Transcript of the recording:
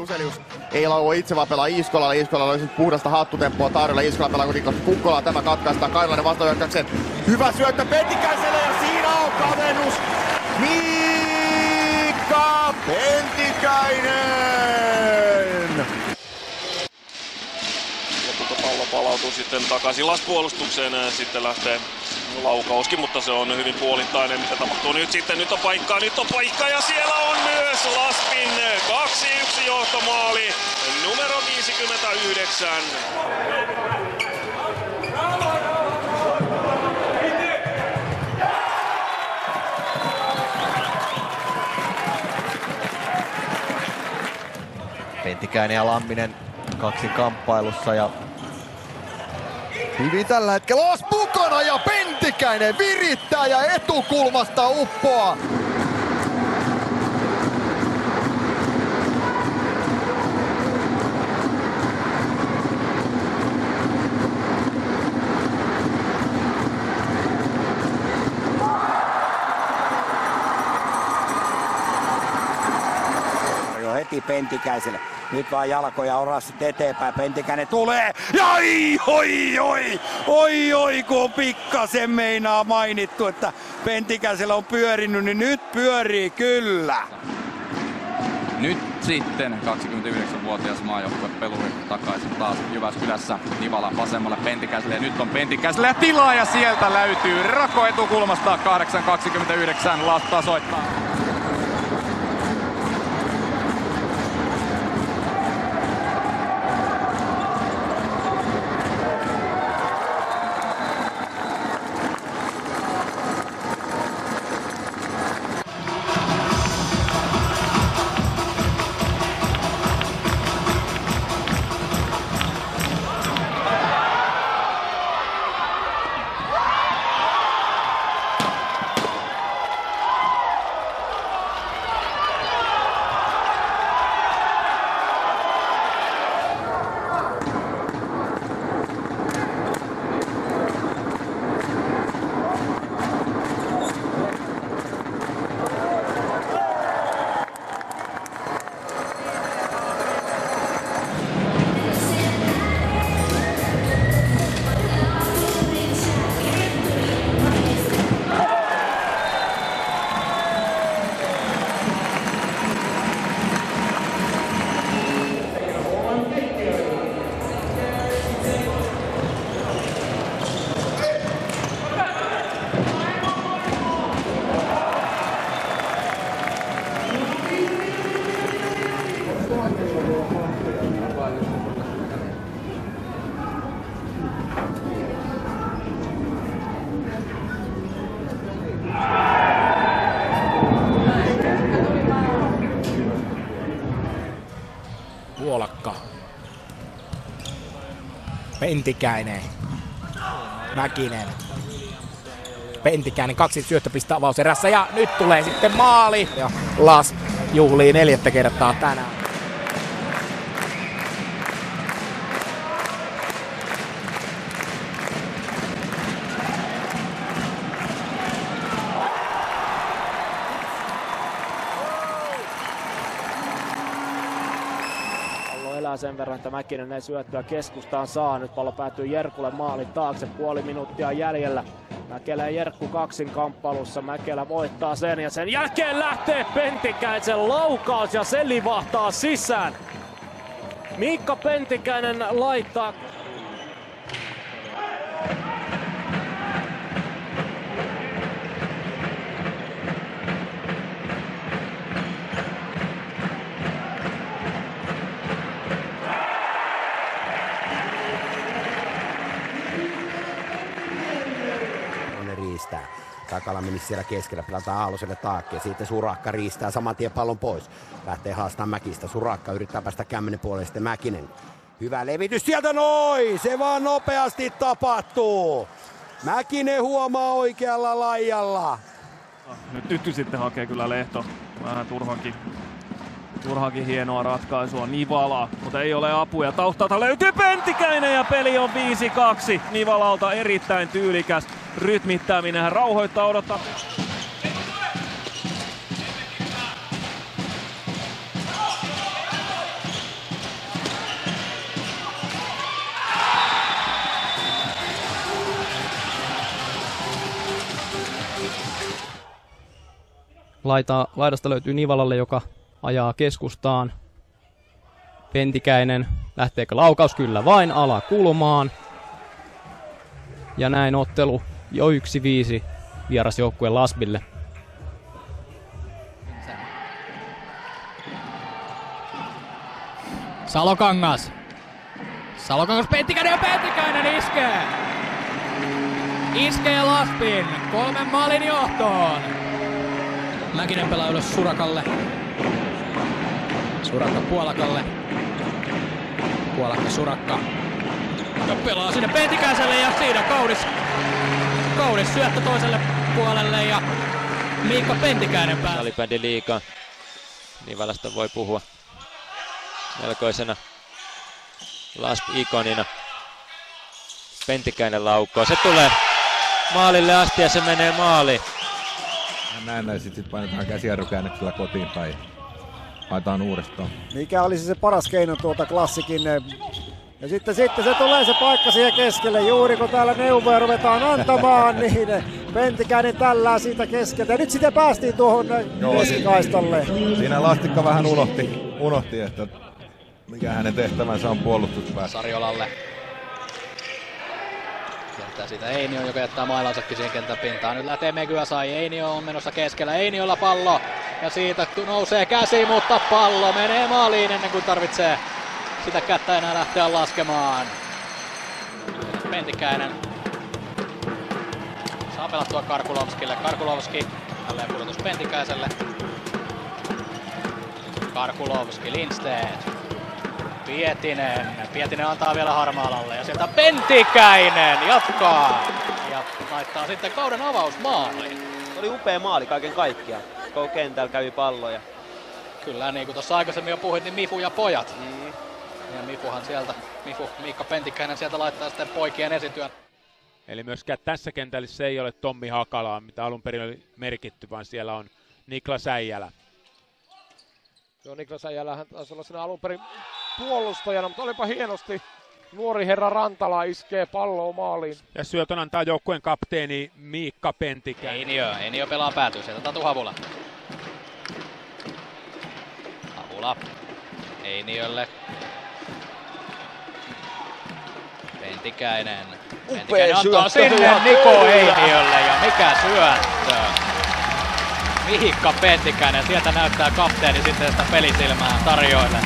Huselius ei laua itse vaan pelaa Iiskolalla. Iiskolalla olisi puhdasta hattutempoa tarjolla. Iiskola pelaa kuitenkin Kukkolaa. Tämä katkaistaan Kailainen vastahyökkäyksen. Hyvä syöttö Pentikäiselle ja siinä on kavennus. Miikka Pentikäinen! Lopulta pallo palautuu sitten takaisin laspuolustukseen. Sitten lähtee laukauskin, mutta se on hyvin puolittainen. Mitä tapahtuu nyt sitten? Nyt on paikka ja siellä on myös Laspin 2-1 johtomaali. Numero 59. Pentikäinen ja Lamminen kaksin kamppailussa ja hyvin tällä hetkellä Las mukana ja Pentikäinen virittää ja etukulmasta uppoaa. Heti Pentikäiselle. Nyt vaan jalkoja orassit eteenpäin. Pentikäinen tulee. Ja oi, kun on pikkasen meinaa mainittu, että Pentikäisellä on pyörinyt, niin nyt pyörii kyllä. Nyt sitten 29-vuotias maajoukkuepeluri takaisin taas Jyväskylässä. Nivala vasemmalle Pentikäiselle ja nyt on Pentikäiselle tilaa ja sieltä löytyy Rako etukulmasta 8.29 Las tasoittaa. Puolakka. Pentikäinen. Mäkinen. Pentikäinen 2 syöttöpistä avauserässä ja nyt tulee sitten maali. Ja Las juhlii 4. kertaa tänään. Sen verran, että Mäkinen ei syöttöä keskustaan saa. Nyt pallo päätyy Jerkulle maalin taakse. Puoli minuuttia jäljellä. Mäkelä ja Jerkku kaksin kamppailussa. Mäkelä voittaa sen ja sen jälkeen lähtee Pentikäisen laukaus ja se livahtaa sisään. Miikka Pentikäinen laittaa Takala meni siellä keskellä, pelataan Aaloselle taakse. Siitä Surakka riistää saman tien pallon pois. Lähtee haastamaan Mäkistä. Surakka yrittää päästä kämmenen puolelle, sitten Mäkinen. Hyvä levitys sieltä noin! Se vaan nopeasti tapahtuu. Mäkinen huomaa oikealla laijalla. Nyt sitten hakee kyllä Lehto vähän turhankin hienoa ratkaisua. Nivala, mutta ei ole apuja. Taustalta löytyy Pentikäinen ja peli on 5-2. Nivalalta erittäin tyylikäs rytmittäminen. Hän rauhoittaa, odottaa. Laidasta löytyy Nivalalle, joka ajaa keskustaan. Pentikäinen, lähteekö laukaus? Kyllä vain, alakulmaan. Ja näin ottelu jo 1-5 vierasjoukkueen Lasbille. Salokangas. Pentikäinen ja Pentikäinen iskee. Iskee Laspin 3 maalin johtoon. Mäkinen pelaa ylös Surakalle. Surakka Puolakalle. Puolakka Surakka. Ja pelaa sinne Pentikäiselle ja siinä kaunis syöttö toiselle puolelle ja Miikka Pentikäinen pääsee. Salibändi liiga. Nivalasta voi puhua melkoisena Lasp-ikonina. Pentikäinen laukoo. Se tulee maalille asti ja se menee maaliin. Näin sitten painetaan käsijarrukäännöksellä kotiin päin. Haetaan uudestaan. Mikä olisi se paras keino tuota klassikin? Ja sitten se tulee se paikka siihen keskelle. Juuri kun täällä neuvoja ruvetaan antamaan, niin Pentikäinen tällää siitä keskeltä. Ja nyt sitten päästiin tuohon keskikaistalle. Siinä Lastikka vähän unohti, että mikä hänen tehtävänsä on puolustuspäässä. Sarjolalle. Jättää siitä Einio, joka jättää mailansakin siihen kentän pintaan. Nyt lähtee Megyasai. Einio on menossa keskellä. Einiolla pallo. Ja siitä nousee käsi, mutta pallo menee maaliin ennen kuin tarvitsee sitä kättä enää lähteä laskemaan. Pentikäinen saa pelattua Karkulovskille. Karkulovski jälleen pudotus Pentikäiselle. Karkulovski, Lindstedt. Pietinen antaa vielä Harmaalalle ja sieltä Pentikäinen jatkaa ja laittaa sitten kauden avausmaaliin. Se oli upea maali kaiken kaikkiaan. Koko kentällä kävi palloja. Kyllä, niin kuin tuossa aikaisemmin jo puhuit, niin Mifu ja pojat. Ja Miikka Pentikäinen sieltä laittaa sitten poikien esityön. Eli myöskään tässä kentällä se ei ole Tommi Hakalaa, mitä alun perin oli merkitty, vaan siellä on Niklas Äijälä. Joo, Niklas Äijälähän taisi olla siinä alun perin puolustajana, mutta olipa hienosti. Nuori herra Rantala iskee palloa maaliin. Ja syötön antaa joukkueen kapteeni Miikka Pentikäinen. Einio pelaa päätyy sieltä Tatu Havula. Havula Einiolle. Pentikäinen antaa sinne Niko Einiolle ja mikä syöttö. Miikka Pentikäinen, sieltä näyttää kapteeni sitten sitä pelisilmää tarjoille.